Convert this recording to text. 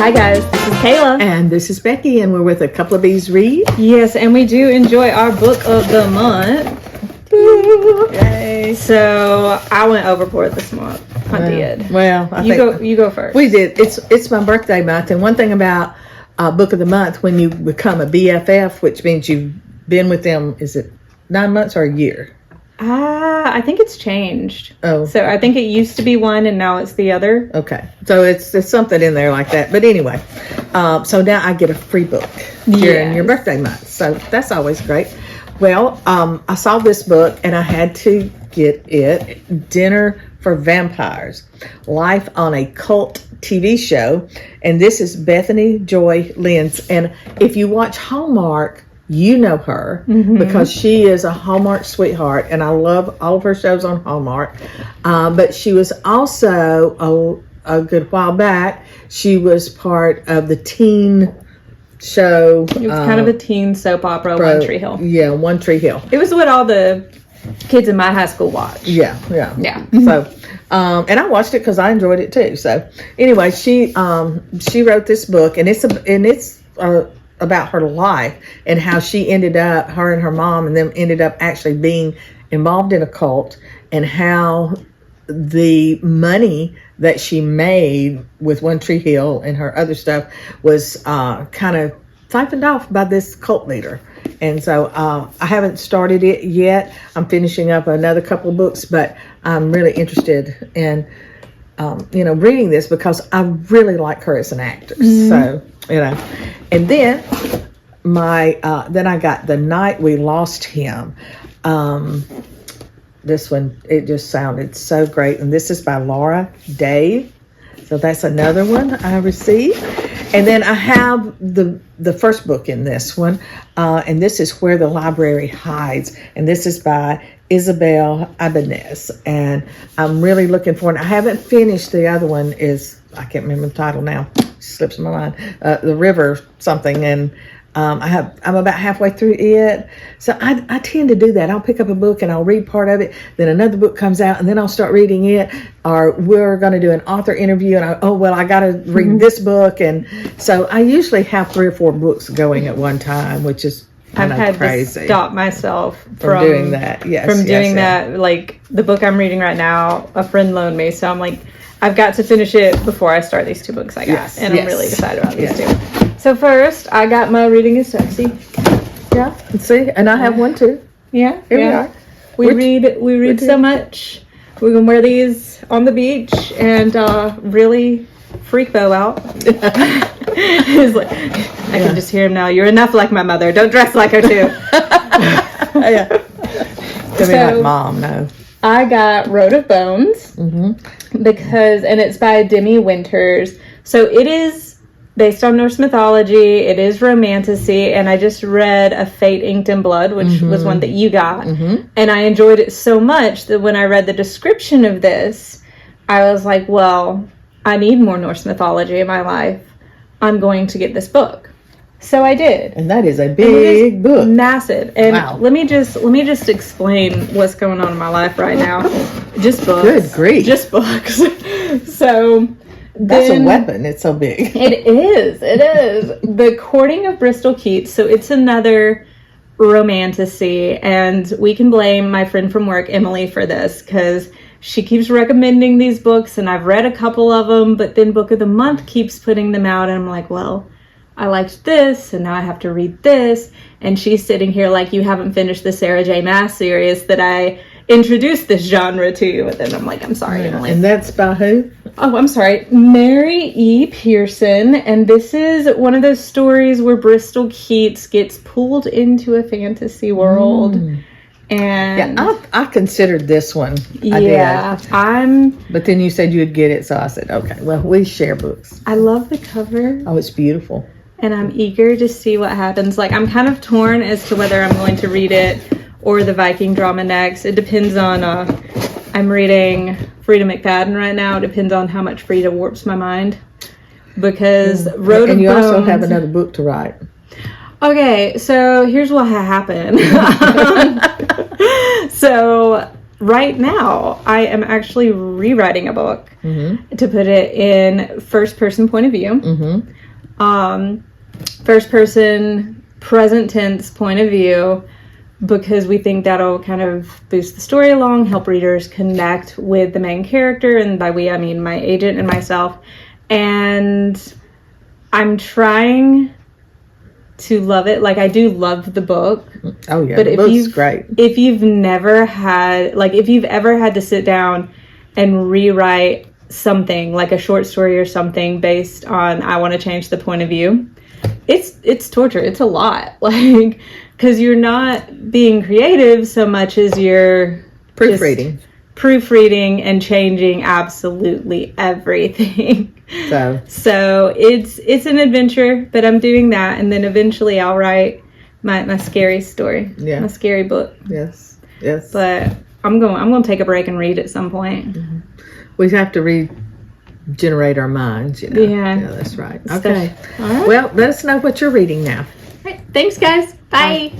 Hi guys, this is Kayla. And this is Becky, and we're with A Couple of Bees Read. Yes, and we do enjoy our book of the month. Yay. So I went overboard this month. I did. Well, you go first. We did. It's my birthday month, and one thing about book of the month, when you become a BFF, which means you've been with them, is it 9 months or a year? I think it's changed. Oh. So I think it used to be one and now it's the other. Okay. So it's something in there like that. But anyway, so now I get a free book during your birthday month. So that's always great. Well, I saw this book and I had to get it. Dinner for Vampires, Life on a Cult TV Show. And this is Bethany Joy Lenz. And if you watch Hallmark, you know her because she is a Hallmark sweetheart, and I love all of her shows on Hallmark. But she was also a good while back. She was part of the teen show. It was kind of a teen soap opera, One Tree Hill. Yeah, One Tree Hill. It was what all the kids in my high school watched. Yeah. So, and I watched it because I enjoyed it too. So, anyway, she wrote this book, and it's about her life and how she ended up, her and her mom and them ended up actually being involved in a cult, and how the money that she made with One Tree Hill and her other stuff was kind of siphoned off by this cult leader. And so I haven't started it yet. I'm finishing up another couple of books, but I'm really interested in reading this because I really like her as an actress. So, and then then I got The Night We Lost Him. This one, it just sounded so great. And this is by Laura Dave. So that's another one I received. And then I have the first book in this one. And this is Where the Library Hides. And this is by Isabel Ibanez. And I'm really looking for it. I haven't finished. The other one is, I can't remember the title now. It slips my mind. The River something. And I'm about halfway through it. So I tend to do that. I'll pick up a book and I'll read part of it. Then another book comes out and then I'll start reading it. Or we're going to do an author interview and I got to read this book. And so I usually have 3 or 4 books going at one time, which is I've had crazy. to stop myself from doing that. Yes, from doing that. Like the book I'm reading right now, a friend loaned me. So I'm like, I've got to finish it before I start these 2 books I got. I'm really excited about these 2. So first, I got my Reading is Sexy. Yeah, see, and I have one too. Yeah, here we are. We read so much. We can wear these on the beach and really freak Bo out. He's like, I can just hear him now. You're enough like my mother. Don't dress like her too. Yeah. Tell me like mom, no. I got Road of Bones because, and it's by Demi Winters. So it is based on Norse mythology. It is romantasy, and I just read A Fate Inked in Blood, which was one that you got, and I enjoyed it so much that when I read the description of this, I was like, well, I need more Norse mythology in my life. I'm going to get this book. So I did. And that is a big book. Massive. And let me just explain what's going on in my life right now. Just books. Good grief. Just books. So that's a weapon. It's so big. It is. The Courting of Bristol Keats. So it's another romantasy, and we can blame my friend from work, Emily, for this because she keeps recommending these books, and I've read a couple of them, but then Book of the Month keeps putting them out, and I'm like, well, I liked this, and now I have to read this. And she's sitting here like, you haven't finished the Sarah J. Maas series that I introduced this genre to you. And then I'm like, I'm sorry, Emily. And that's by who? Oh, I'm sorry. Mary E. Pearson. And this is one of those stories where Bristol Keats gets pulled into a fantasy world. And I considered this one. Yeah, I did. But then you said you would get it, so I said, okay, well, we share books. I love the cover. Oh, it's beautiful. And I'm eager to see what happens. Like, I'm kind of torn as to whether I'm going to read it or the Viking drama next. It depends on, I'm reading Frida McFadden right now. It depends on how much Frida warps my mind. Because Road of Bones... And you also have another book to write. Okay, so here's what happened. So right now, I am actually rewriting a book to put it in first person point of view. First person, present tense point of view, because we think that'll kind of boost the story along, help readers connect with the main character, and by we I mean my agent and myself. And I'm trying to love it. Like, I do love the book. Oh yeah, but the book's great. If you've never had, like, if you've ever had to sit down and rewrite something, like a short story or something based on I want to change the point of view, it's torture. It's a lot, like, because you're not being creative so much as you're proofreading and changing absolutely everything. So it's an adventure, but I'm doing that, and then eventually I'll write my scary story, my scary book. Yes. But I'm going to take a break and read at some point. We have to regenerate our minds, you know. Yeah, that's right. Okay. All right. Well, let us know what you're reading now. All right. Thanks, guys. Bye.